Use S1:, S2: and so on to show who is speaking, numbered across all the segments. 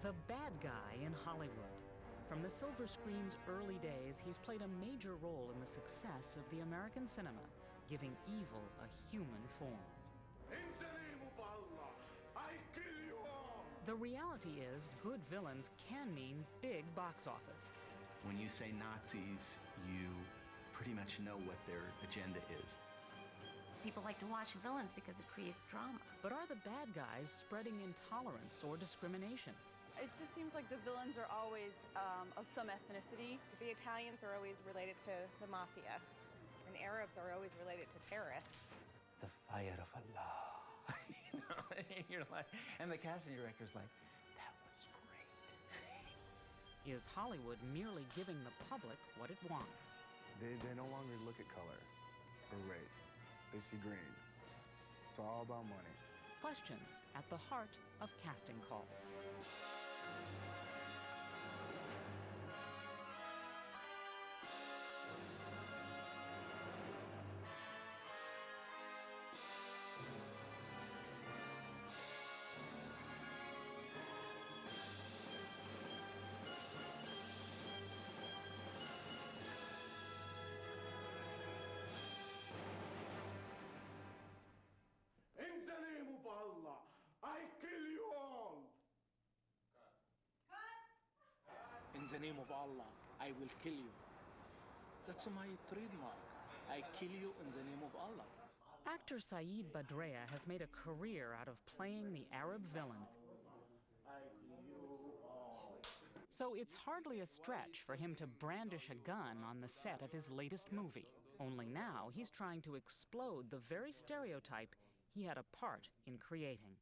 S1: The bad guy in Hollywood. From the silver screen's early days, he's played a major role in the success of the American cinema, giving evil a human form.
S2: In the name of Allah, I kill you all!
S1: The reality is, good villains can mean big box office.
S3: When you say Nazis, you pretty much know what their agenda is.
S4: People like to watch villains because it creates drama.
S1: But are the bad guys spreading intolerance or discrimination?
S5: It just seems like the villains are always of some ethnicity.
S6: The Italians are always related to the mafia, and Arabs are always related to terrorists.
S3: The fire of Allah. You know, and you're like, and the casting director's like, that was great.
S1: Is Hollywood merely giving the public what it wants?
S7: They no longer look at color or race. They see green. It's all about money.
S1: Questions at the heart of casting calls.
S2: In the name of Allah, I kill you all!
S8: In the name of Allah, I will kill you. That's my trademark. I kill you in the name of Allah.
S1: Actor Saeed Badrea has made a career out of playing the Arab villain.
S8: I kill you all.
S1: So it's hardly a stretch for him to brandish a gun on the set of his latest movie. Only now he's trying to explode the very stereotype he had a part in creating.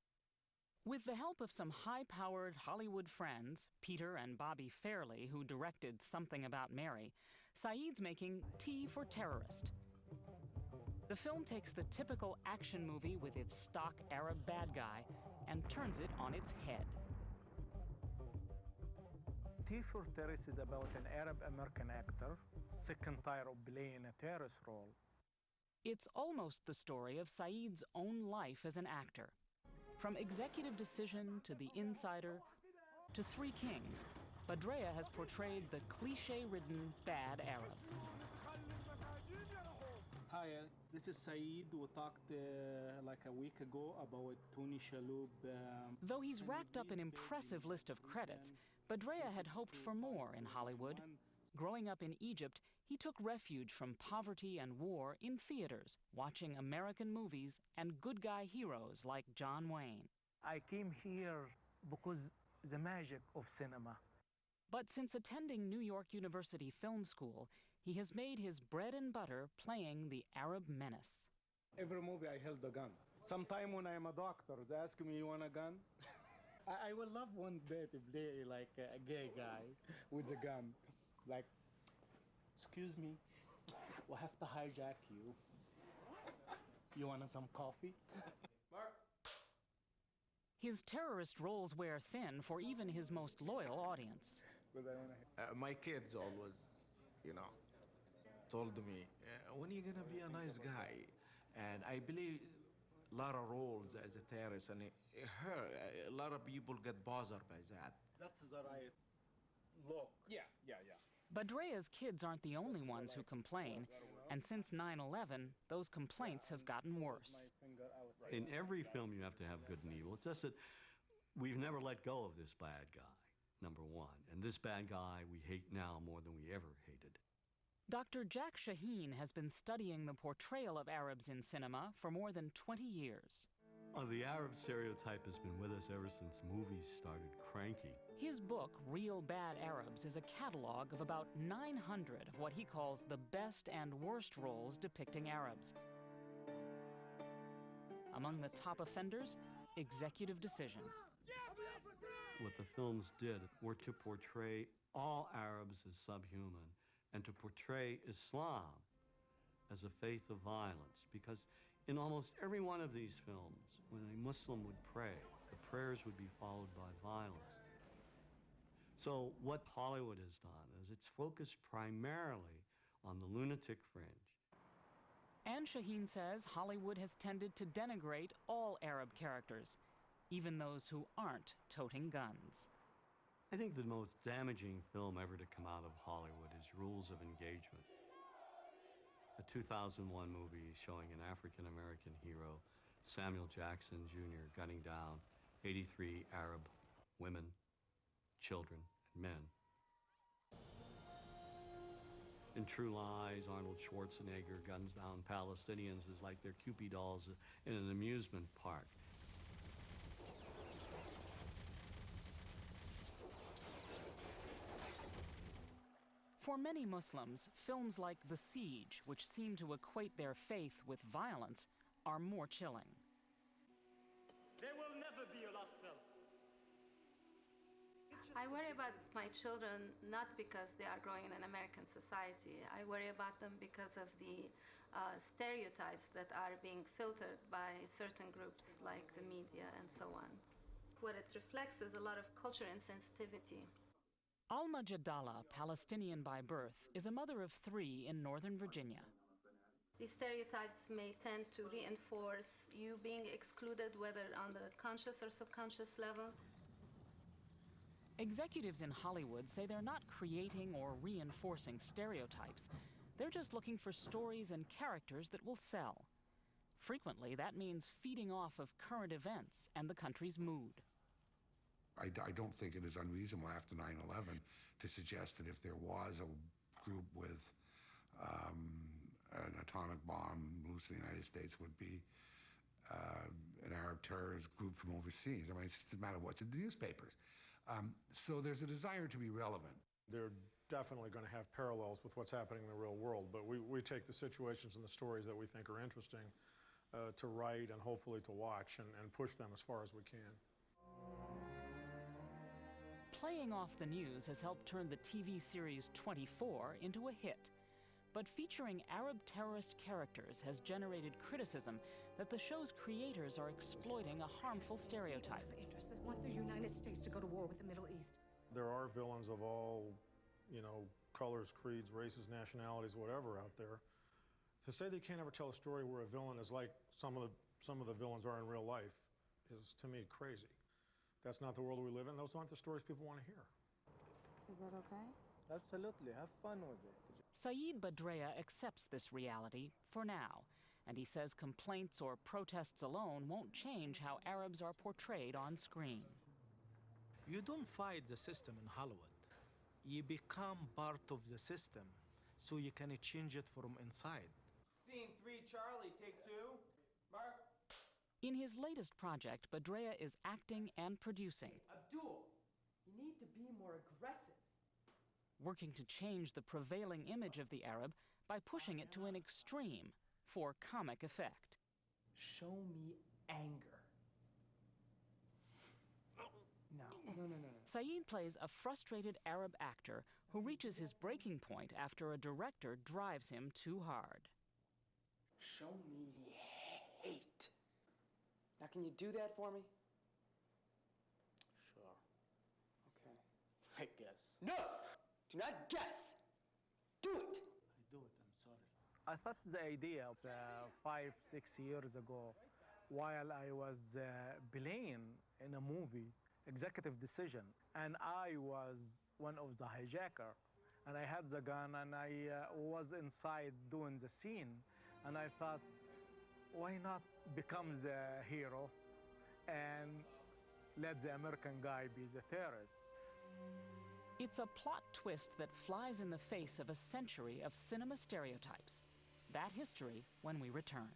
S1: With the help of some high-powered Hollywood friends, Peter and Bobby Fairley, who directed Something About Mary, Saeed's making T for Terrorist. The film takes the typical action movie with its stock Arab bad guy and turns it on its head.
S8: T for Terrorist is about an Arab-American actor, sick and tired of playing a terrorist role.
S1: It's almost the story of Saeed's own life as an actor. From Executive Decision to The Insider to Three Kings, Badrea has portrayed the cliché-ridden bad Arab.
S8: Hi, this is Saeed. We talked like a week ago about Tony Shalhoub.
S1: Though he's racked up an impressive list of credits, Badrea had hoped for more in Hollywood. Growing up in Egypt, he took refuge from poverty and war in theaters, watching American movies and good guy heroes like John Wayne.
S8: I came here because the magic of cinema.
S1: But since attending New York University Film School, he has made his bread and butter playing the Arab menace.
S8: Every movie I held a gun. Sometime when I'm a doctor, they ask me, you want a gun? I would love one day to play like a gay guy with a gun. Like, excuse me, we'll have to hijack you. You want some coffee?
S2: Mark.
S1: His terrorist roles wear thin for even his most loyal audience.
S9: My kids always, told me, when are you gonna be a nice guy? And I believe a lot of roles as a terrorist, and a lot of people get bothered by that.
S8: That's the right look. Yeah.
S1: Badrea's kids aren't the only ones who complain, and since 9/11, those complaints have gotten worse.
S10: In every film, you have to have good and evil. It's just that we've never let go of this bad guy, number one. And this bad guy we hate now more than we ever hated.
S1: Dr. Jack Shaheen has been studying the portrayal of Arabs in cinema for more than 20 years.
S10: The Arab stereotype has been with us ever since movies started cranking.
S1: His book, Real Bad Arabs, is a catalog of about 900 of what he calls the best and worst roles depicting Arabs. Among the top offenders, Executive Decision.
S10: What the films did were to portray all Arabs as subhuman and to portray Islam as a faith of violence, because in almost every one of these films, when a Muslim would pray, the prayers would be followed by violence. So what Hollywood has done is it's focused primarily on the lunatic fringe.
S1: And Shaheen says Hollywood has tended to denigrate all Arab characters, even those who aren't toting guns.
S10: I think the most damaging film ever to come out of Hollywood is Rules of Engagement, a 2001 movie showing an African-American hero, Samuel Jackson Jr., gunning down 83 Arab women, children, and men. In True Lies, Arnold Schwarzenegger guns down Palestinians as like they're Cupid dolls in an amusement park.
S1: For many Muslims, films like The Siege, which seem to equate their faith with violence, are more chilling.
S2: There will never be a last film.
S4: I worry about my children not because they are growing in an American society. I worry about them because of the stereotypes that are being filtered by certain groups like the media and so on. What it reflects is a lot of culture insensitivity.
S1: Alma Jadala, Palestinian by birth, is a mother of 3 in Northern Virginia.
S4: These stereotypes may tend to reinforce you being excluded, whether on the conscious or subconscious level.
S1: Executives in Hollywood say they're not creating or reinforcing stereotypes. They're just looking for stories and characters that will sell. Frequently, that means feeding off of current events and the country's mood.
S11: I don't think it is unreasonable after 9/11 to suggest that if there was a group with an atomic bomb loose in the United States would be an Arab terrorist group from overseas. I mean, it's just a matter of what's in the newspapers. So there's a desire to be relevant.
S12: They're definitely going to have parallels with what's happening in the real world, but we take the situations and the stories that we think are interesting to write and hopefully to watch and push them as far as we can.
S1: Playing off the news has helped turn the TV series 24 into a hit. But featuring Arab terrorist characters has generated criticism that the show's creators are exploiting a harmful stereotype.
S13: Interests that want the United States to go to war with the Middle East.
S12: There are villains of all, colors, creeds, races, nationalities, whatever out there. To say they can't ever tell a story where a villain is like some of the villains are in real life is, to me, crazy. That's not the world we live in. Those aren't the stories people want to hear.
S5: Is that okay?
S8: Absolutely. Have fun with it.
S1: Saeed Badrea accepts this reality for now, and he says complaints or protests alone won't change how Arabs are portrayed on screen.
S9: You don't fight the system in Hollywood. You become part of the system, so you can change it from inside.
S3: Scene 3, Charlie, take 2. Mark.
S1: In his latest project, Badrea is acting and producing.
S3: Abdul, you need to be more aggressive.
S1: Working to change the prevailing image of the Arab by pushing it to an extreme for comic effect.
S3: Show me anger. No.
S1: Saeed plays a frustrated Arab actor who reaches his breaking point after a director drives him too hard.
S3: Show me hate. Now, can you do that for me?
S14: Sure.
S3: Okay. I guess. No! Do not guess! Do it!
S14: I do it, I'm sorry.
S8: I thought the idea 5, 6 years ago, while I was playing in a movie, Executive Decision, and I was one of the hijacker, and I had the gun, and I was inside doing the scene, and I thought, why not become the hero and let the American guy be the terrorist?
S1: It's a plot twist that flies in the face of a century of cinema stereotypes. That history when we return.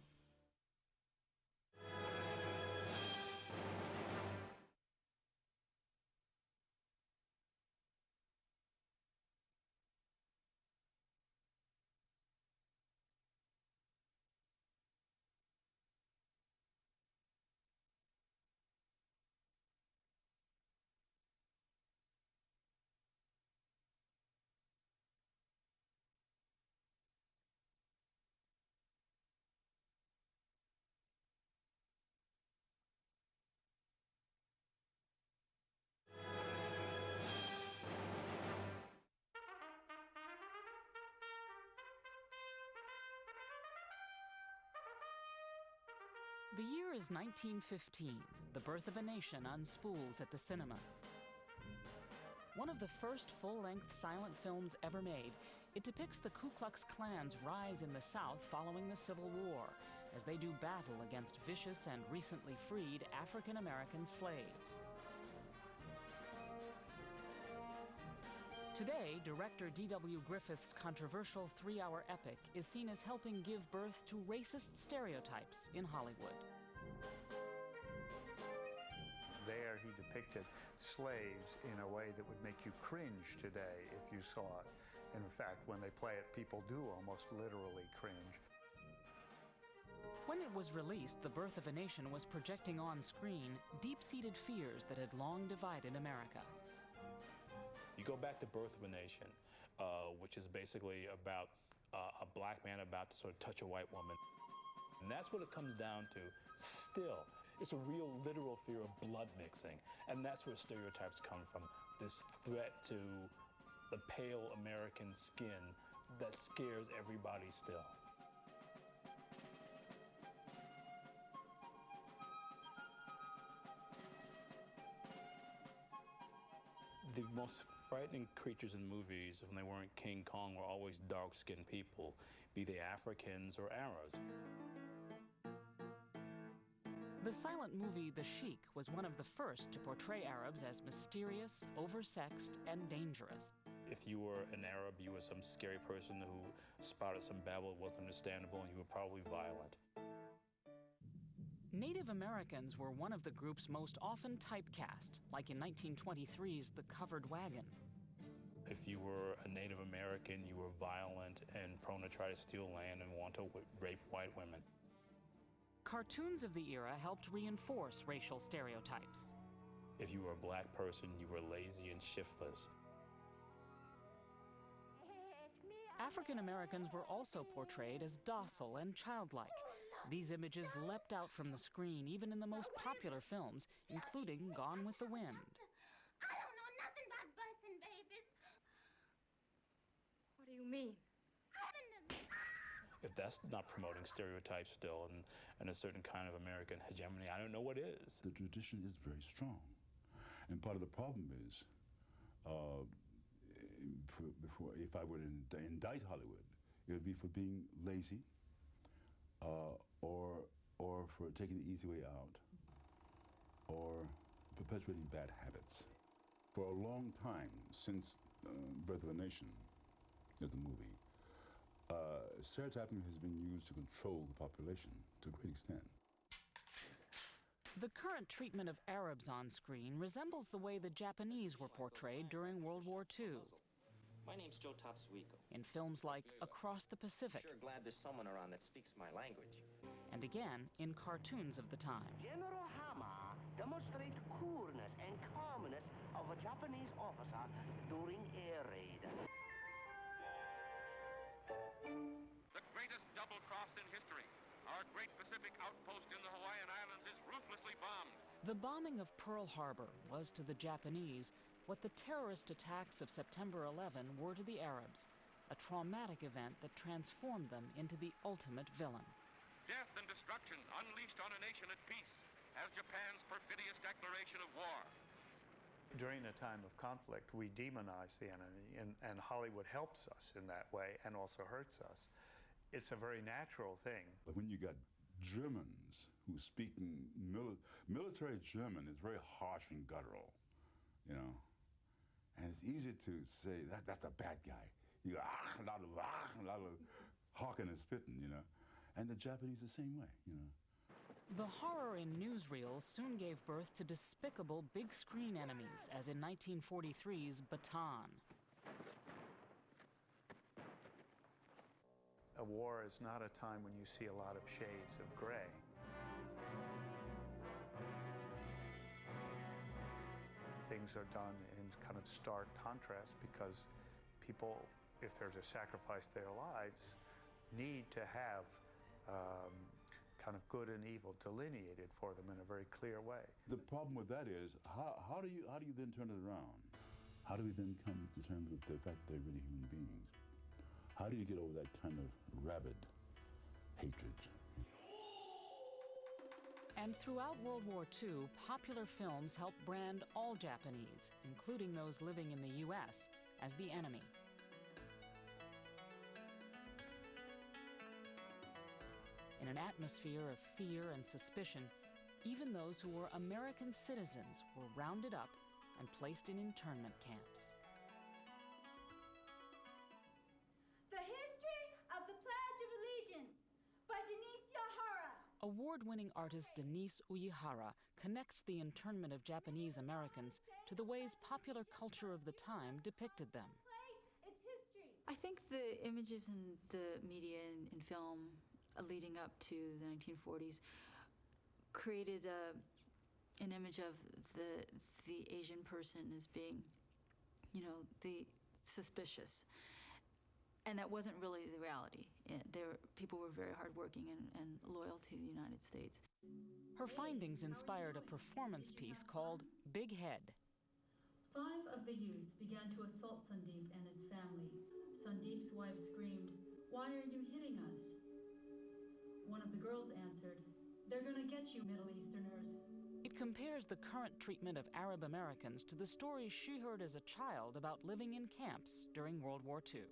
S1: The year is 1915. The birth of a nation unspools at the cinema. One of the first full-length silent films ever made, it depicts the Ku Klux Klan's rise in the South following the Civil War, as they do battle against vicious and recently freed African-American slaves. Today, director D.W. Griffith's controversial 3-hour epic is seen as helping give birth to racist stereotypes in Hollywood.
S14: There he depicted slaves in a way that would make you cringe today if you saw it. And in fact, when they play it, people do almost literally cringe.
S1: When it was released, The Birth of a Nation was projecting on screen deep-seated fears that had long divided America.
S15: You go back to Birth of a Nation, which is basically about a black man about to sort of touch a white woman. And that's what it comes down to still. It's a real literal fear of blood mixing. And that's where stereotypes come from, this threat to the pale American skin that scares everybody still. The most frightening creatures in movies, when they weren't King Kong, were always dark-skinned people, be they Africans or Arabs.
S1: The silent movie The Sheik was one of the first to portray Arabs as mysterious, oversexed, and dangerous.
S15: If you were an Arab, you were some scary person who spouted some babble that wasn't understandable, and you were probably violent.
S1: Native Americans were one of the group's most often typecast, like in 1923's The Covered Wagon.
S15: If you were a Native American, you were violent and prone to try to steal land and want to rape white women.
S1: Cartoons of the era helped reinforce racial stereotypes.
S15: If you were a black person, you were lazy and shiftless.
S1: African Americans were also portrayed as docile and childlike. These images leapt out from the screen even in the most popular films, including Gone with the Wind.
S13: I don't know nothing about birthing babies. What do you mean?
S15: If that's not promoting stereotypes still and a certain kind of American hegemony, I don't know what is.
S16: The tradition is very strong. And part of the problem is, if I were to indict Hollywood, it would be for being lazy, or for taking the easy way out, or perpetuating bad habits. For a long time, since Birth of a Nation is the movie, stereotyping has been used to control the population to a great extent.
S1: The current treatment of Arabs on screen resembles the way the Japanese were portrayed during World War II.
S17: My name's Joe Tatsuhiko.
S1: In films like Across the Pacific.
S17: Sure glad there's someone around that speaks my language.
S1: And again in cartoons of the time.
S18: General Hama demonstrates coolness and calmness of a Japanese officer during air raid.
S19: The greatest double cross in history. Our great Pacific outpost in the Hawaiian Islands is ruthlessly bombed.
S1: The bombing of Pearl Harbor was to the Japanese what the terrorist attacks of September 11 were to the Arabs, a traumatic event that transformed them into the ultimate villain.
S19: Death and destruction unleashed on a nation at peace as Japan's perfidious declaration of war.
S14: During a time of conflict, we demonize the enemy, and Hollywood helps us in that way and also hurts us. It's a very natural thing.
S16: But when you got Germans who speak military German is very harsh and guttural, you know. And it's easy to say that's a bad guy. You go, a lot of hawking and spitting, you know. And the Japanese the same way, you know.
S1: The horror in newsreels soon gave birth to despicable big-screen enemies, as in 1943's Bataan.
S14: A war is not a time when you see a lot of shades of gray. Things are done in kind of stark contrast because people, if there's a sacrifice to their lives, need to have kind of good and evil delineated for them in a very clear way.
S16: The problem with that is, how do you then turn it around? How do we then come to terms with the fact that they're really human beings? How do you get over that kind of rabid hatred?
S1: And throughout World War II, popular films helped brand all Japanese, including those living in the U.S., as the enemy. In an atmosphere of fear and suspicion, even those who were American citizens were rounded up and placed in internment camps.
S20: The History of the Pledge of Allegiance by Denise Uehara.
S1: Award-winning artist Denise Uehara connects the internment of Japanese Americans to the ways popular culture of the time depicted them.
S21: I think the images in the media and in film leading up to the 1940s created an image of the Asian person as being, you know, the suspicious. And that wasn't really the reality. People were very hardworking and loyal to the United States.
S1: Her findings inspired a performance piece called Big Head.
S22: 5 of the youths began to assault Sandeep and his family. Sandeep's wife screamed, "Why are you hitting us?" One of the girls answered, "They're gonna get you, Middle Easterners."
S1: It compares the current treatment of Arab Americans to the stories she heard as a child about living in camps during World War II.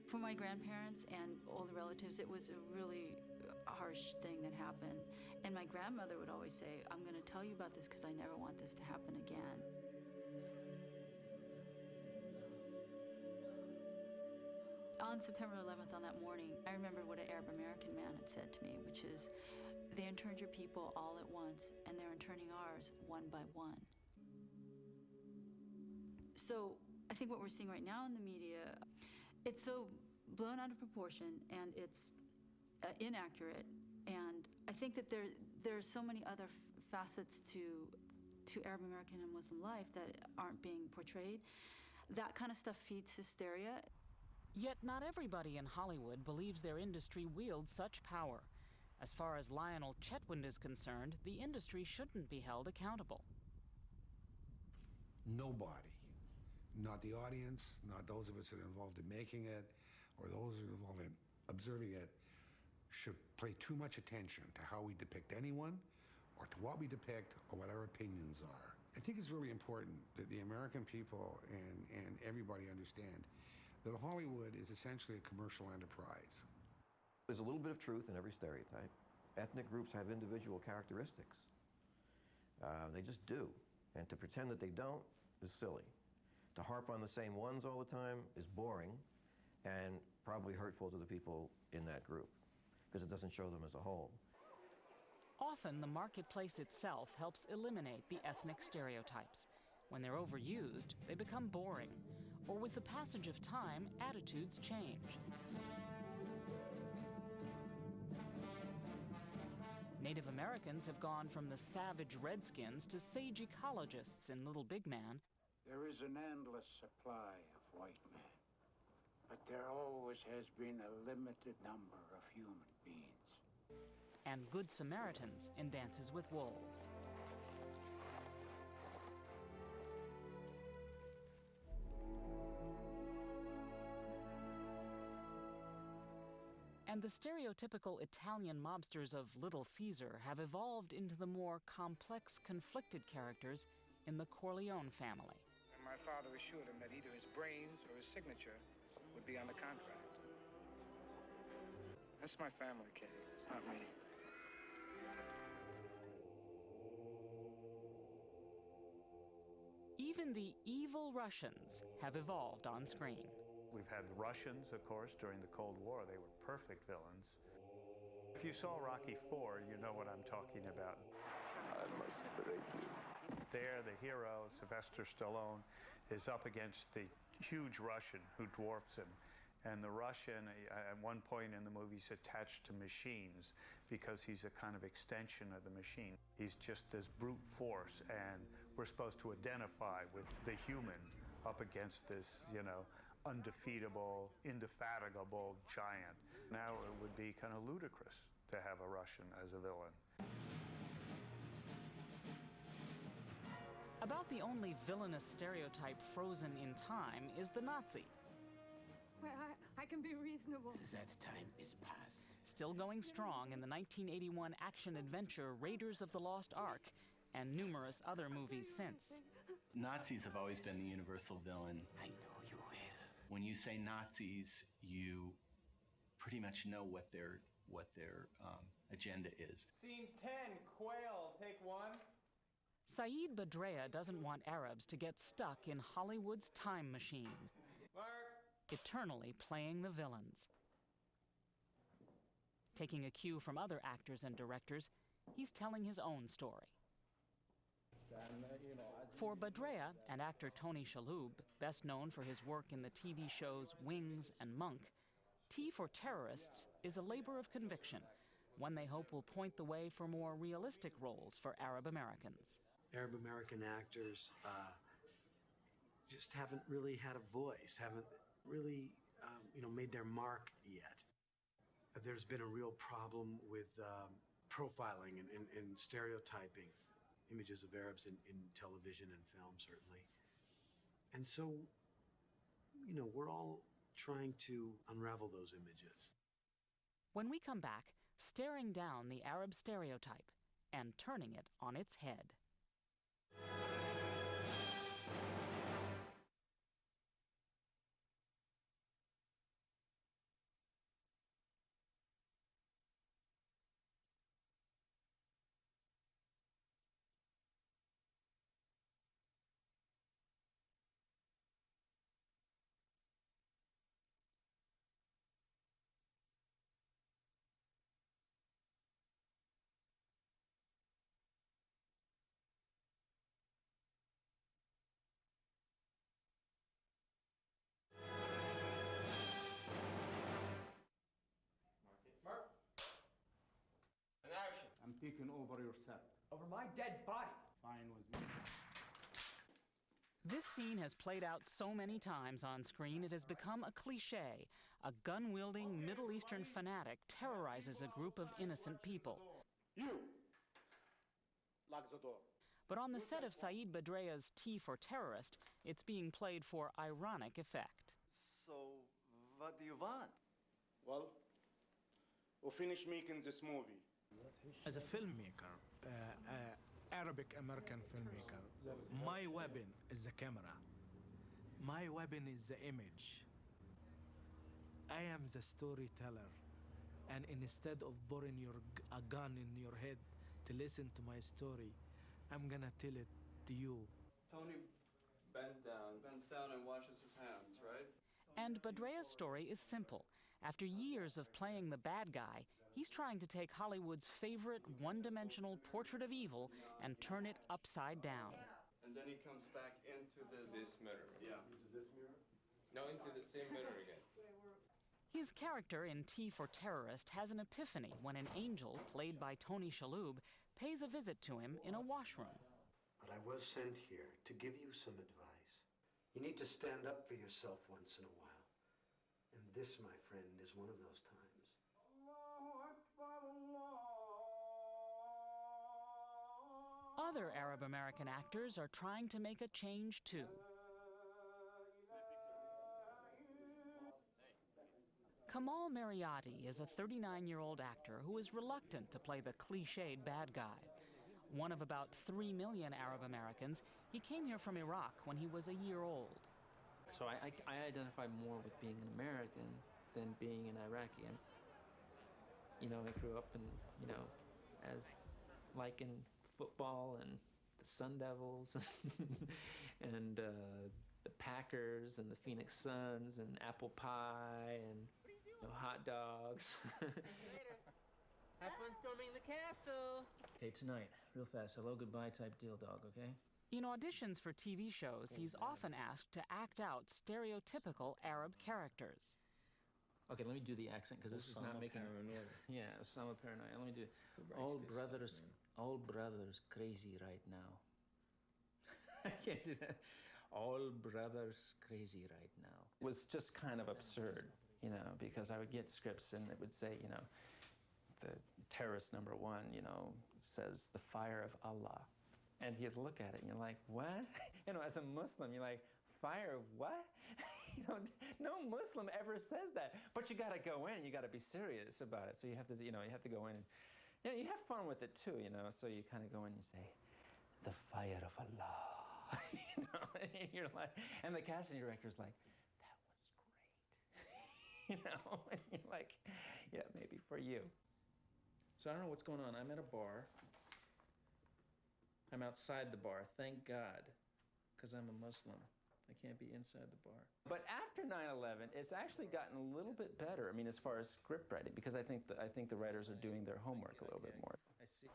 S21: For my grandparents and older relatives, it was a really harsh thing that happened. And my grandmother would always say, "I'm going to tell you about this because I never want this to happen again." On September 11th, on that morning, I remember what an Arab American man had said to me, which is, "They interned your people all at once, and they're interning ours one by one." So I think what we're seeing right now in the media, it's so blown out of proportion, and it's inaccurate. And I think that there are so many other facets to Arab American and Muslim life that aren't being portrayed. That kind of stuff feeds hysteria.
S1: Yet not everybody in Hollywood believes their industry wields such power. As far as Lionel Chetwynd is concerned, the industry shouldn't be held accountable.
S11: Nobody, not the audience, not those of us that are involved in making it, or those who are involved in observing it, should pay too much attention to how we depict anyone, or to what we depict, or what our opinions are. I think it's really important that the American people and everybody understand that Hollywood is essentially a commercial enterprise.
S23: There's a little bit of truth in every stereotype. Ethnic groups have individual characteristics. They just do. And to pretend that they don't is silly. To harp on the same ones all the time is boring and probably hurtful to the people in that group because it doesn't show them as a whole.
S1: Often, the marketplace itself helps eliminate the ethnic stereotypes. When they're overused, they become boring. Or with the passage of time, attitudes change. Native Americans have gone from the savage redskins to sage ecologists in Little Big Man.
S2: There is an endless supply of white men, but there always has been a limited number of human beings.
S1: And Good Samaritans in Dances with Wolves. And the stereotypical Italian mobsters of Little Caesar have evolved into the more complex, conflicted characters in the Corleone family.
S24: My father assured him that either his brains or his signature would be on the contract. That's my family, kid. It's not me.
S1: Even the evil Russians have evolved on screen.
S14: We've had the Russians, of course, during the Cold War. They were perfect villains. If you saw Rocky IV, you know what I'm talking about.
S7: I must break you.
S14: There, the hero, Sylvester Stallone, is up against the huge Russian who dwarfs him. And the Russian, at one point in the movie, is attached to machines because he's a kind of extension of the machine. He's just this brute force, and we're supposed to identify with the human up against this, you know, undefeatable, indefatigable giant. Now it would be kind of ludicrous to have a Russian as a villain.
S1: About the only villainous stereotype frozen in time is the Nazi.
S4: Well, I can be reasonable.
S18: That time is past.
S1: Still going strong in the 1981 action-adventure Raiders of the Lost Ark and numerous other movies since.
S6: Nazis have always been the universal villain.
S18: I know you will.
S6: When you say Nazis, you pretty much know what their agenda is.
S3: Scene 10, Quail, take one.
S1: Saeed Badrea doesn't want Arabs to get stuck in Hollywood's time machine, eternally playing the villains. Taking a cue from other actors and directors, he's telling his own story. For Badrea and actor Tony Shalhoub, best known for his work in the TV shows Wings and Monk, T for Terrorists is a labor of conviction, one they hope will point the way for more realistic roles for Arab Americans.
S10: Arab American actors just haven't really had a voice, haven't really, made their mark yet. There's been a real problem with profiling and stereotyping images of Arabs in television and film, certainly. And so, we're all trying to unravel those images.
S1: When we come back, staring down the Arab stereotype and turning it on its head.
S8: I'm taking over your set.
S3: Over my dead body.
S8: Fine with me.
S1: This scene has played out so many times on screen, it has become a cliche. A gun-wielding Middle Eastern fanatic terrorizes a group of innocent people.
S8: You! Lock the door.
S1: But on the set of Saeed Badrea's T for Terrorist, it's being played for ironic effect.
S12: So, what do you want?
S8: Well, we'll finish making this movie.
S9: As a filmmaker, Arabic-American filmmaker, my weapon is the camera. My weapon is the image. I am the storyteller. And instead of putting a gun in your head to listen to my story, I'm gonna tell it to you.
S12: Tony bends down and washes his hands, right?
S1: And Badrea's story is simple. After years of playing the bad guy, he's trying to take Hollywood's favorite one-dimensional portrait of evil and turn it upside down.
S12: And then he comes back into this mirror. Yeah.
S25: Into this mirror? No, into the same mirror again.
S1: His character in T for Terrorist has an epiphany when an angel, played by Tony Shalhoub, pays a visit to him in a washroom.
S10: But I was sent here to give you some advice. You need to stand up for yourself once in a while. And this, my friend, is one of those times.
S1: Other Arab American actors are trying to make a change too. Kamal Mariotti is a 39-year-old actor who is reluctant to play the cliched bad guy. One of about 3 million Arab Americans, he came here from Iraq when he was a year old.
S3: So I identify more with being an American than being an Iraqi. I grew up as liking football and the Sun Devils and the Packers and the Phoenix Suns and apple pie and hot dogs.
S18: Have fun storming the castle.
S3: Okay, tonight, real fast, hello, goodbye type deal, dog, okay?
S1: In auditions for TV shows, he's often asked to act out stereotypical Arab characters.
S3: Okay, let me do the accent because this is not making. Yeah, Osama Paranoia. Let me do. All brothers crazy right now. I can't do that. All brothers crazy right now. It was just kind of absurd, because I would get scripts and it would say, the terrorist number one, says the fire of Allah. And you'd look at it and you're like, what? As a Muslim, you're like, fire of what? no Muslim ever says that. But you got to go in. You got to be serious about it. So you have to, you have to go in. And, you have fun with it too, So you kind of go in and you say, "The fire of Allah," And you're like, and the casting director's like, "That was great," And you're like, "Yeah, maybe for you." So I don't know what's going on. I'm at a bar. I'm outside the bar, thank God, because I'm a Muslim. I can't be inside the bar. But after 9/11, it's actually gotten a little bit better. I mean, as far as script writing, because I think the writers are doing their homework a little bit more. I see.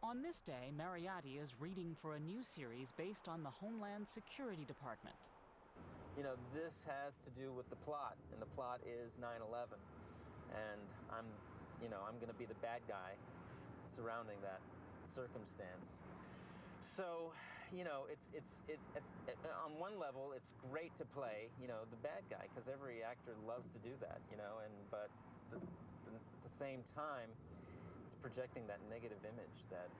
S1: On this day, Mariotti is reading for a new series based on the Homeland Security Department.
S3: This has to do with the plot, and the plot is 9/11, and I'm going to be the bad guy surrounding that circumstance. So, on one level, it's great to play, the bad guy, because every actor loves to do that, but at the same time, it's projecting that negative image that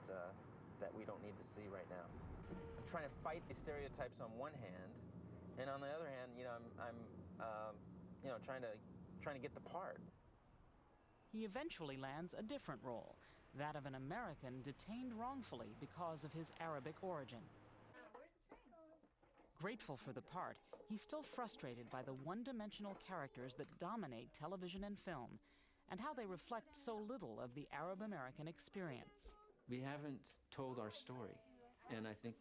S3: we don't need to see right now. I'm trying to fight these stereotypes on one hand, and on the other hand, I'm trying to get the part.
S1: He eventually lands a different role, that of an American detained wrongfully because of his Arabic origin. Grateful for the part, he's still frustrated by the one-dimensional characters that dominate television and film, and how they reflect so little of the Arab-American experience.
S3: We haven't told our story, and I think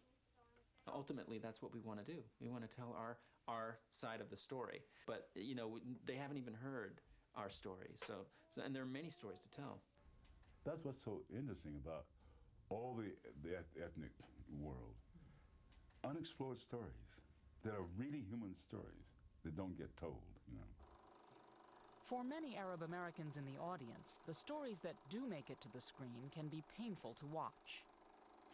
S3: ultimately that's what we want to do. We want to tell our side of the story, but they haven't even heard our story. So and there are many stories to tell.
S16: That's what's so interesting about all the ethnic world. Unexplored stories that are really human stories that don't get told,
S1: For many Arab Americans in the audience, the stories that do make it to the screen can be painful to watch.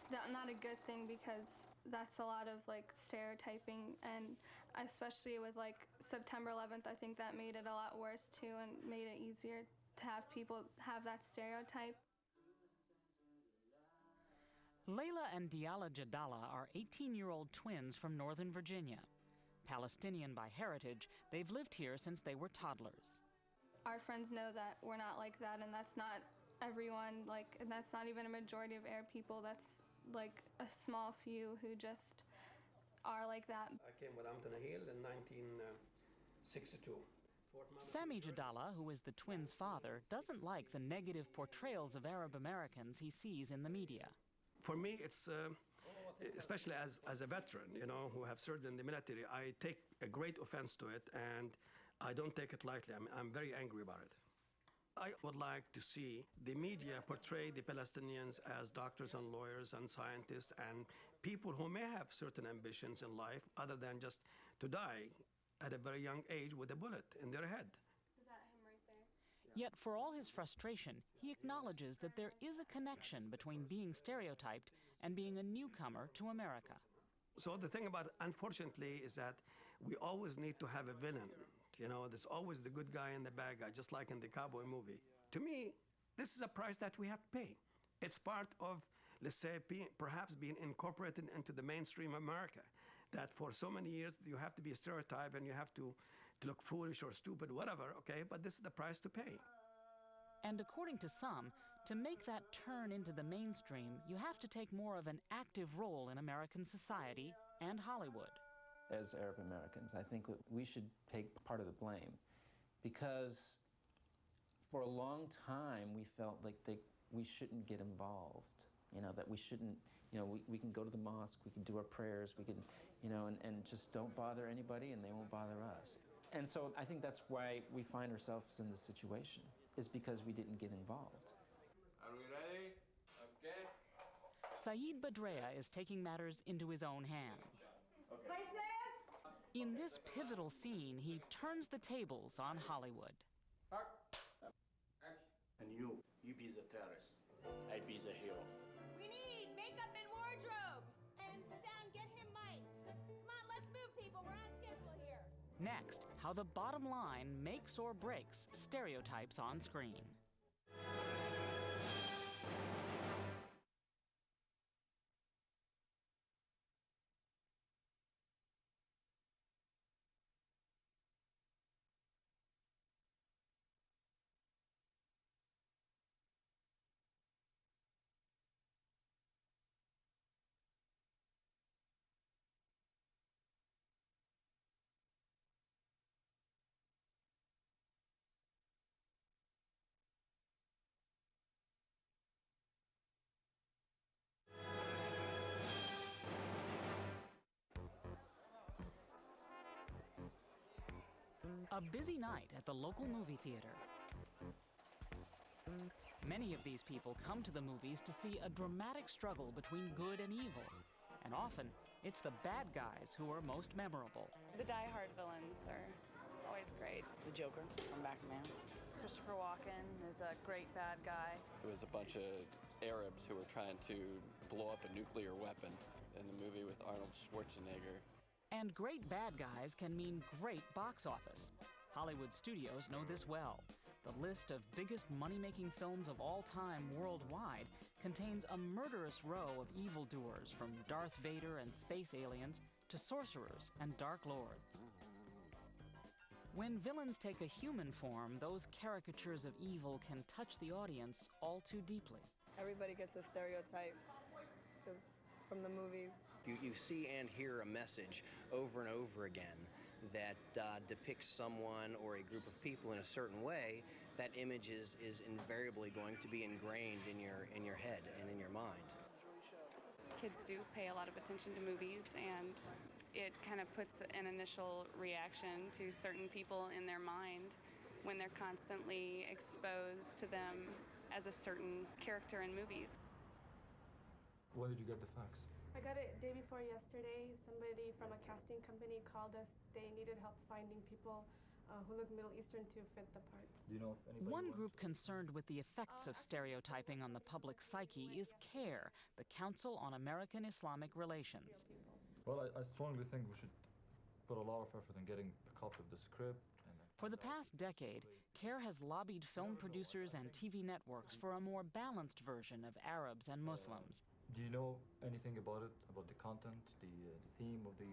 S5: It's not a good thing, because that's a lot of stereotyping, and especially with September 11th, I think that made it a lot worse too, and made it easier to have people have that stereotype.
S1: Layla and Diala Jadala are 18-year-old twins from Northern Virginia. Palestinian by heritage, they've lived here since they were toddlers.
S5: Our friends know that we're not like that, and that's not everyone, and that's not even a majority of Arab people. That's a small few who just are like that.
S10: I came with Amta Nahil in 1962.
S1: Sami Jadala, who is the twins' father, doesn't like the negative portrayals of Arab Americans he sees in the media.
S10: For me, it's especially as a veteran, who have served in the military, I take a great offense to it, and I don't take it lightly. I'm very angry about it. I would like to see the media portray the Palestinians as doctors and lawyers and scientists and people who may have certain ambitions in life other than just to die at a very young age with a bullet in their head.
S5: Is that him right there?
S1: Yet for all his frustration, he acknowledges that there is a connection between being stereotyped and being a newcomer to America.
S10: So the thing about it, unfortunately, is that we always need to have a villain. There's always the good guy and the bad guy, just like in the cowboy movie. To me, this is a price that we have to pay. It's part of, let's say, perhaps being incorporated into the mainstream America, that for so many years you have to be a stereotype and you have to look foolish or stupid, whatever, okay? But this is the price to pay.
S1: And according to some, to make that turn into the mainstream, you have to take more of an active role in American society and Hollywood.
S3: As Arab Americans, I think we should take part of the blame, because for a long time we felt like we shouldn't get involved, that we shouldn't, we can go to the mosque, we can do our prayers, we can, and just don't bother anybody and they won't bother us. And so I think that's why we find ourselves in this situation, is because we didn't get involved.
S25: Are we ready? Okay.
S1: Saeed Badrea is taking matters into his own hands. In this pivotal scene, he turns the tables on Hollywood.
S13: And you be the terrorist. I be the hero.
S20: We need makeup and wardrobe. And sound, get him mic'd. Come on, let's move, people. We're on schedule here.
S1: Next, how the bottom line makes or breaks stereotypes on screen. A busy night at the local movie theater. Many of these people come to the movies to see a dramatic struggle between good and evil. And often, it's the bad guys who are most memorable.
S15: The die-hard villains are always great.
S17: The Joker from Batman.
S15: Christopher Walken is a great bad guy.
S12: It was a bunch of Arabs who were trying to blow up a nuclear weapon in the movie with Arnold Schwarzenegger.
S1: And great bad guys can mean great box office. Hollywood studios know this well. The list of biggest money-making films of all time worldwide contains a murderous row of evildoers, from Darth Vader and space aliens to sorcerers and dark lords. When villains take a human form, those caricatures of evil can touch the audience all too deeply.
S17: Everybody gets a stereotype from the movies.
S19: You see and hear a message over and over again that depicts someone or a group of people in a certain way. That image is invariably going to be ingrained in your head and in your mind.
S15: Kids do pay a lot of attention to movies, and it kind of puts an initial reaction to certain people in their mind when they're constantly exposed to them as a certain character in movies.
S21: When did you get the fax?
S4: I got it day before yesterday. Somebody from a casting company called us. They needed help finding people who look Middle Eastern to fit the parts.
S21: Do you know if anybody
S1: One group concerned with the effects of stereotyping on the public psyche is CARE, the Council on American Islamic Relations.
S21: Well, I strongly think we should put a lot of effort in getting a copy of the script.
S1: For the past decade, CARE has lobbied film producers and TV networks for a more balanced version of Arabs and Muslims.
S21: Do you know anything about it, about the content, the theme of the...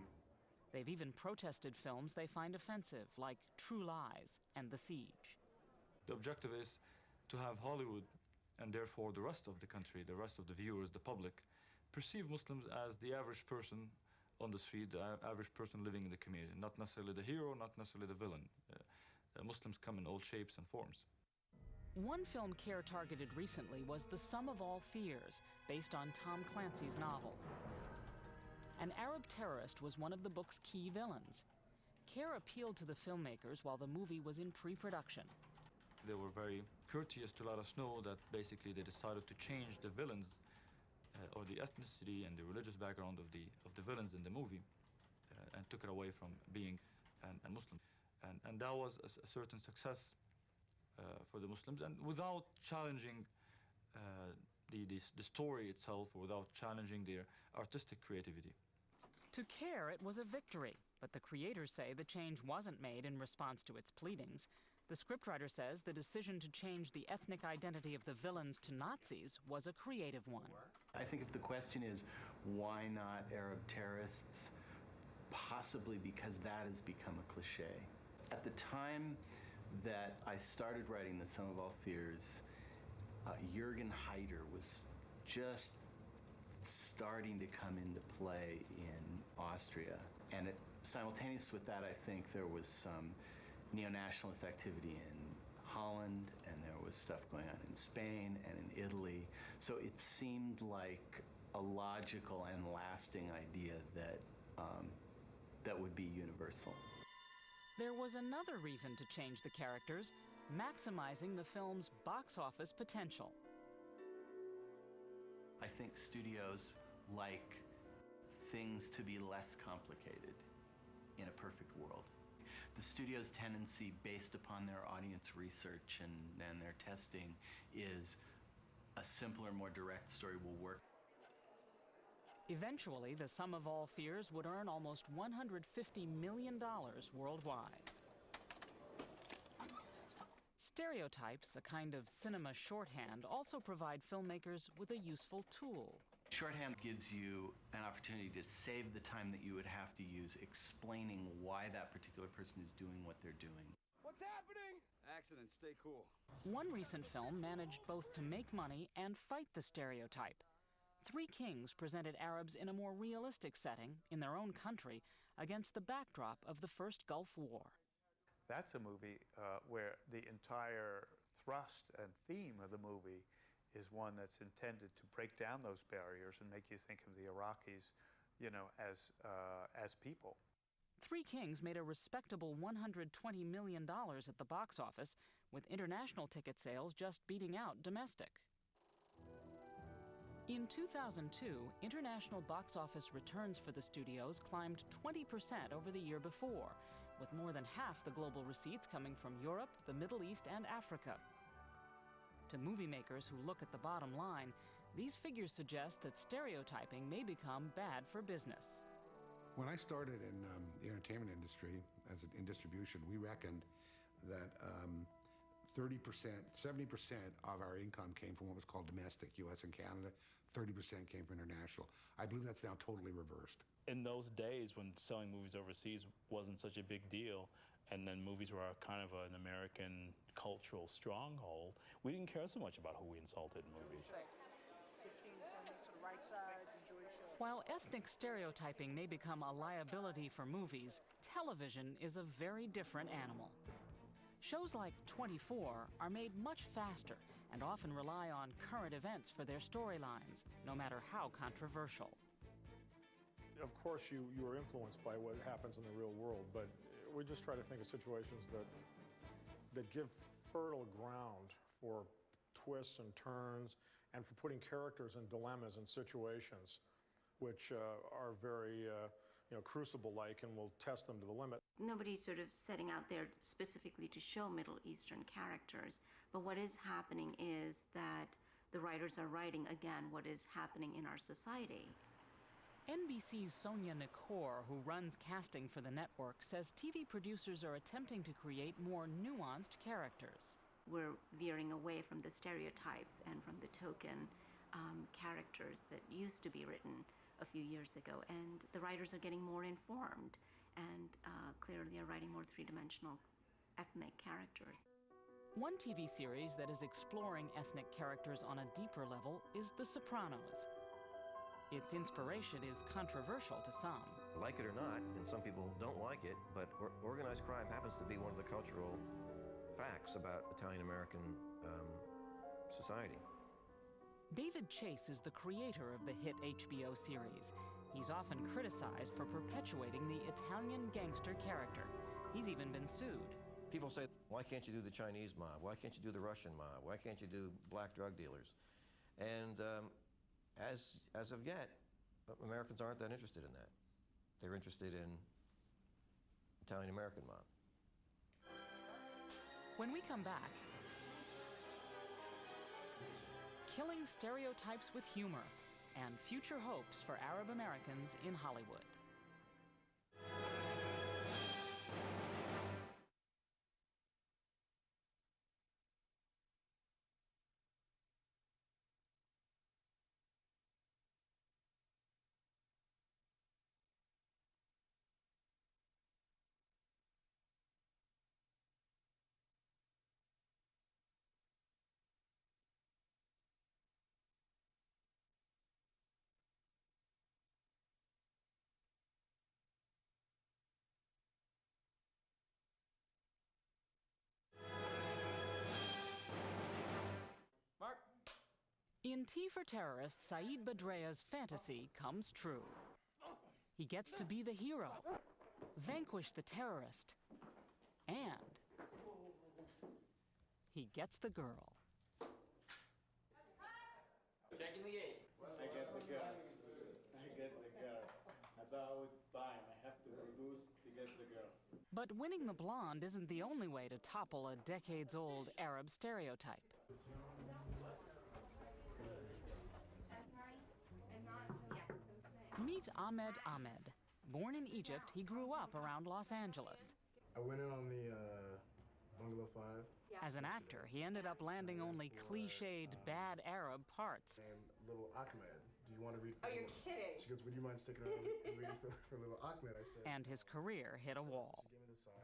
S1: They've even protested films they find offensive, like True Lies and The Siege.
S21: The objective is to have Hollywood, and therefore the rest of the country, the rest of the viewers, the public, perceive Muslims as the average person on the street, the average person living in the community, not necessarily the hero, not necessarily the villain. Muslims come in all shapes and forms.
S1: One film CARE targeted recently was The Sum of All Fears, based on Tom Clancy's novel. An Arab terrorist was one of the book's key villains. CARE appealed to the filmmakers while the movie was in pre-production.
S21: They were very courteous to let us know that basically they decided to change the villains or the ethnicity and the religious background of the villains in the movie and took it away from being a Muslim. And that was a certain success for the Muslims, and without challenging the story itself, or without challenging their artistic creativity.
S1: To CARE, it was a victory, but the creators say the change wasn't made in response to its pleadings. The scriptwriter says the decision to change the ethnic identity of the villains to Nazis was a creative one.
S6: I think if the question is, why not Arab terrorists? Possibly because that has become a cliche. At the time that I started writing The Sum of All Fears, Jürgen Heider was just starting to come into play in Austria. And simultaneous with that, I think there was some neo-nationalist activity in Holland, and there was stuff going on in Spain and in Italy. So it seemed like a logical and lasting idea that that would be universal.
S1: There was another reason to change the characters, maximizing the film's box office potential.
S6: I think studios like things to be less complicated in a perfect world. The studio's tendency, based upon their audience research and their testing, is a simpler, more direct story will work.
S1: Eventually, The Sum of All Fears would earn almost $150 million worldwide. Stereotypes, a kind of cinema shorthand, also provide filmmakers with a useful tool.
S6: Shorthand gives you an opportunity to save the time that you would have to use explaining why that particular person is doing what they're doing.
S25: What's happening? Accident, stay cool.
S1: One recent film managed both to make money and fight the stereotype. Three Kings presented Arabs in a more realistic setting, in their own country, against the backdrop of the First Gulf War.
S14: That's a movie where the entire thrust and theme of the movie is one that's intended to break down those barriers and make you think of the Iraqis, you know, as people.
S1: Three Kings made a respectable $120 million at the box office, with international ticket sales just beating out domestic. In 2002, international box office returns for the studios climbed 20% over the year before, with more than half the global receipts coming from Europe, the Middle East, and Africa. To movie makers who look at the bottom line, these figures suggest that stereotyping may become bad for business.
S2: When I started in the entertainment industry, in distribution, we reckoned that 30%, 70% of our income came from what was called domestic, U.S. and Canada, 30% came from international. I believe that's now totally reversed.
S11: In those days when selling movies overseas wasn't such a big deal, and then movies were kind of an American cultural stronghold, we didn't care so much about who we insulted in movies.
S22: 16's going to the right side, enjoy your show.
S1: While ethnic stereotyping may become a liability for movies, television is a very different animal. Shows like 24 are made much faster and often rely on current events for their storylines, no matter how controversial.
S23: Of course, you are influenced by what happens in the real world, but we just try to think of situations that give fertile ground for twists and turns and for putting characters in dilemmas and situations which are very crucible-like and will test them to the limit.
S24: Nobody's sort of setting out there specifically to show Middle Eastern characters, but what is happening is that the writers are writing, again, what is happening in our society.
S1: NBC's Sonia Nikor, who runs casting for the network, says TV producers are attempting to create more nuanced characters.
S24: We're veering away from the stereotypes and from the token characters that used to be written a few years ago, and the writers are getting more informed and clearly are writing more three-dimensional ethnic characters.
S1: One TV series that is exploring ethnic characters on a deeper level is The Sopranos. Its inspiration is controversial to some.
S26: Like it or not, and some people don't like it, but organized crime happens to be one of the cultural facts about Italian-American society.
S1: David Chase is the creator of the hit HBO series. He's often criticized for perpetuating the Italian gangster character. He's even been sued.
S26: People say, why can't you do the Chinese mob? Why can't you do the Russian mob? Why can't you do black drug dealers? And as of yet, Americans aren't that interested in that. They're interested in Italian-American mob.
S1: When we come back, killing stereotypes with humor and future hopes for Arab Americans in Hollywood. In T for Terrorist, Saeed Badrea's fantasy comes true. He gets to be the hero, vanquish the terrorist, and he gets the girl.
S8: Checking the gate. I get the girl. I get the girl. About time. I have to produce to get the girl.
S1: But winning the blonde isn't the only way to topple a decades-old Arab stereotype. Meet Ahmed Ahmed. Born in Egypt, he grew up around Los Angeles.
S7: I went in on the Bungalow 5.
S1: As an actor, he ended up landing only cliched bad Arab parts.
S7: And little Ahmed, do you want to read for
S20: you're kidding.
S7: She goes, would you mind sticking around and reading for little Ahmed? I said.
S1: And his career hit a wall.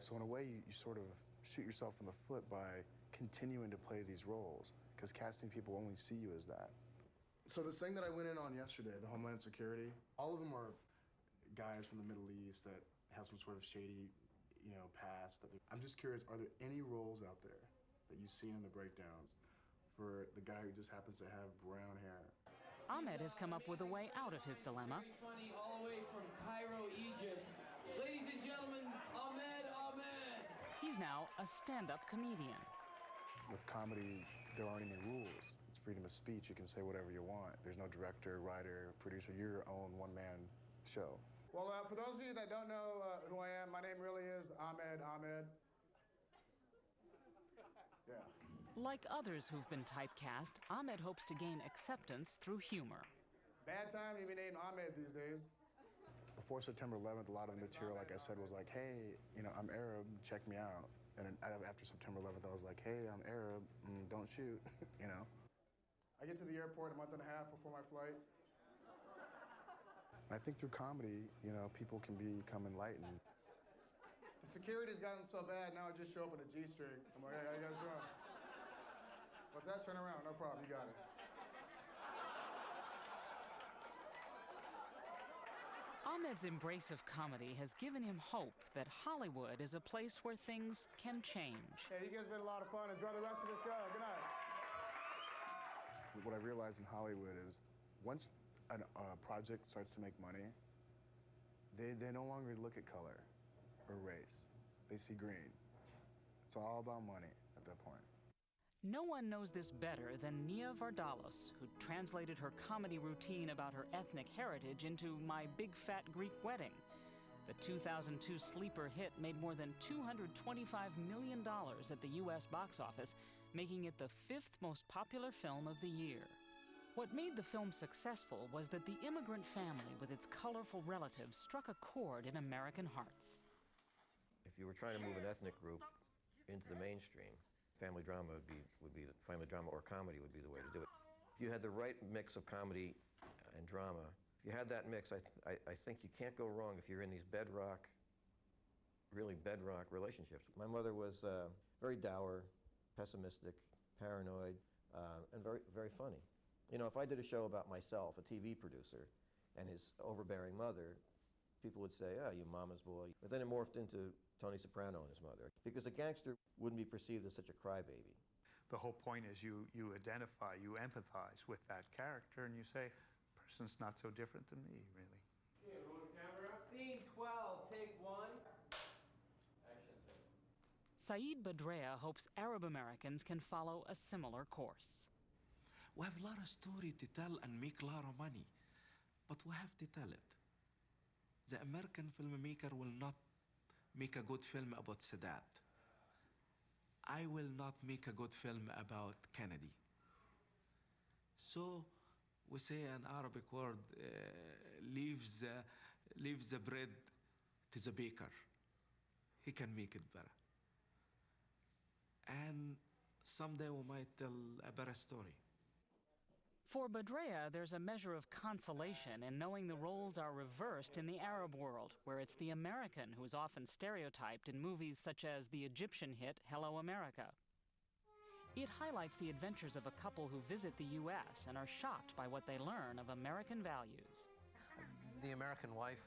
S7: So in a way, you sort of shoot yourself in the foot by continuing to play these roles, because casting people only see you as that. So this thing that I went in on yesterday, the Homeland Security, all of them are guys from the Middle East that have some sort of shady, past. I'm just curious, are there any roles out there that you've seen in the breakdowns for the guy who just happens to have brown hair?
S1: Ahmed has come up with a way out of his dilemma.
S27: Funny all the way from Cairo, Egypt.
S3: Ladies and gentlemen, Ahmed Ahmed.
S1: He's now a stand-up comedian.
S7: With comedy, there aren't any rules. It's freedom of speech. You can say whatever you want. There's no director, writer, producer. You're your own one-man show.
S5: Well, for those of you that don't know who I am, my name really is Ahmed Ahmed. Yeah.
S1: Like others who've been typecast, Ahmed hopes to gain acceptance through humor.
S5: Bad time to be named Ahmed these days.
S7: Before September 11th, a lot of the material, like I said, was like, hey, I'm Arab, check me out. And then after September 11th, I was like, hey, I'm Arab, don't shoot,
S5: I get to the airport a month and a half before my flight.
S7: I think through comedy, people can become enlightened.
S5: The security's gotten so bad, now I just show up in a G-string. I'm like, hey, how you guys doing? What's that? Turn around, no problem, you got it.
S1: Ahmed's embrace of comedy has given him hope that Hollywood is a place where things can change.
S5: Hey, you guys been a lot of fun. Enjoy the rest of the show. Good night.
S7: What I realized in Hollywood is once a project starts to make money, they no longer look at color or race. They see green. It's all about money at that point.
S1: No one knows this better than Nia Vardalos, who translated her comedy routine about her ethnic heritage into My Big Fat Greek Wedding. The 2002 sleeper hit made more than $225 million at the U.S. box office, making it the 5th most popular film of the year. What made the film successful was that the immigrant family with its colorful relatives struck a chord in American hearts.
S26: If you were trying to move an ethnic group into the mainstream, family drama family drama or comedy would be the way to do it. If you had the right mix of comedy and drama, if you had that mix, I think you can't go wrong if you're in these really bedrock relationships. My mother was very dour, pessimistic, paranoid, and very, very funny. If I did a show about myself, a TV producer, and his overbearing mother, people would say, oh, you mama's boy. But then it morphed into Tony Soprano and his mother, because a gangster wouldn't be perceived as such a crybaby.
S14: The whole point is you identify, you empathize with that character, and you say, person's not so different than me, really.
S3: Okay, rolling camera. Scene 12, take 1. Action, sir.
S1: Saeed Badrea hopes Arab Americans can follow a similar course.
S9: We have a lot of story to tell and make a lot of money, but we have to tell it. The American filmmaker will not make a good film about Sadat. I will not make a good film about Kennedy. So we say an Arabic word, leaves the bread to the baker. He can make it better. And someday we might tell a better story.
S1: For Badrea, there's a measure of consolation in knowing the roles are reversed in the Arab world, where it's the American who is often stereotyped in movies such as the Egyptian hit Hello, America. It highlights the adventures of a couple who visit the U.S. and are shocked by what they learn of American values.
S10: The American wife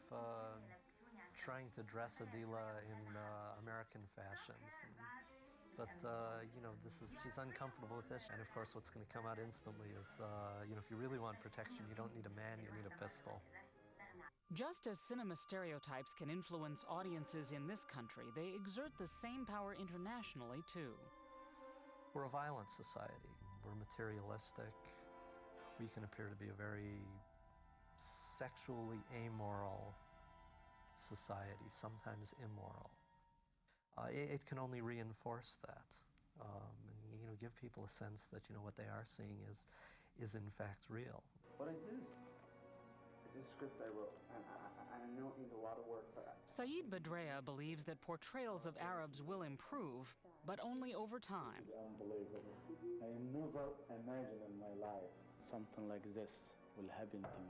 S10: trying to dress Adila in American fashions. But, she's uncomfortable with this. And of course, what's going to come out instantly is, if you really want protection, you don't need a man, you need a pistol.
S1: Just as cinema stereotypes can influence audiences in this country, they exert the same power internationally, too.
S10: We're a violent society. We're materialistic. We can appear to be a very sexually amoral society, sometimes immoral. It can only reinforce that, and give people a sense that what they are seeing is in fact real.
S16: What is this? It's a script I wrote, and I know it needs a lot of work, but
S1: Saeed Badrea believes that portrayals of Arabs will improve, but only over time.
S16: This is unbelievable. I never imagined in my life something like this will happen to me.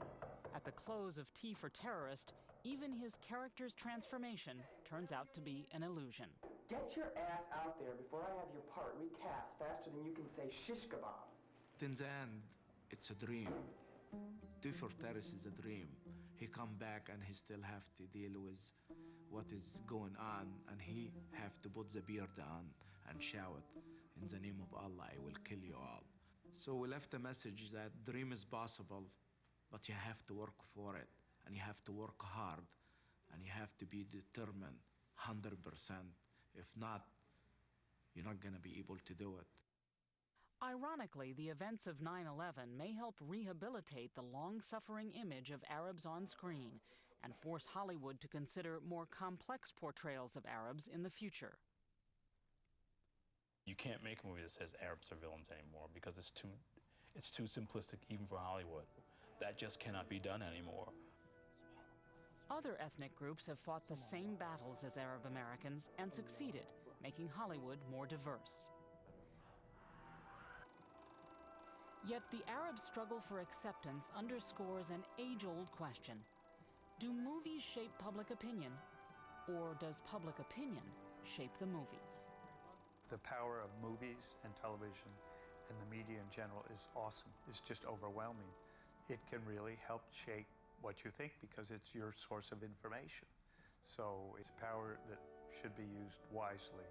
S1: At the close of T for Terrorist, even his character's transformation turns out to be an illusion.
S16: Get your ass out there before I have your part recast faster than you can say shish kebab.
S9: In the end, it's a dream. T for Terrorist is a dream. He come back and he still have to deal with what is going on, and he have to put the beard on and shout, in the name of Allah, I will kill you all. So we left a message that dream is possible, but you have to work for it, and you have to work hard and you have to be determined 100%. If not, you're not going to be able to do it.
S1: Ironically, the events of 9/11 may help rehabilitate the long-suffering image of Arabs on screen and force Hollywood to consider more complex portrayals of Arabs in the future.
S11: You can't make a movie that says Arabs are villains anymore because it's too simplistic even for Hollywood. That just cannot be done anymore.
S1: Other ethnic groups have fought the same battles as Arab Americans and succeeded, making Hollywood more diverse. Yet the Arab struggle for acceptance underscores an age-old question. Do movies shape public opinion, or does public opinion shape the movies?
S14: The power of movies and television and the media in general is awesome. It's just overwhelming. It can really help shape what you think because it's your source of information. So it's power that should be used wisely.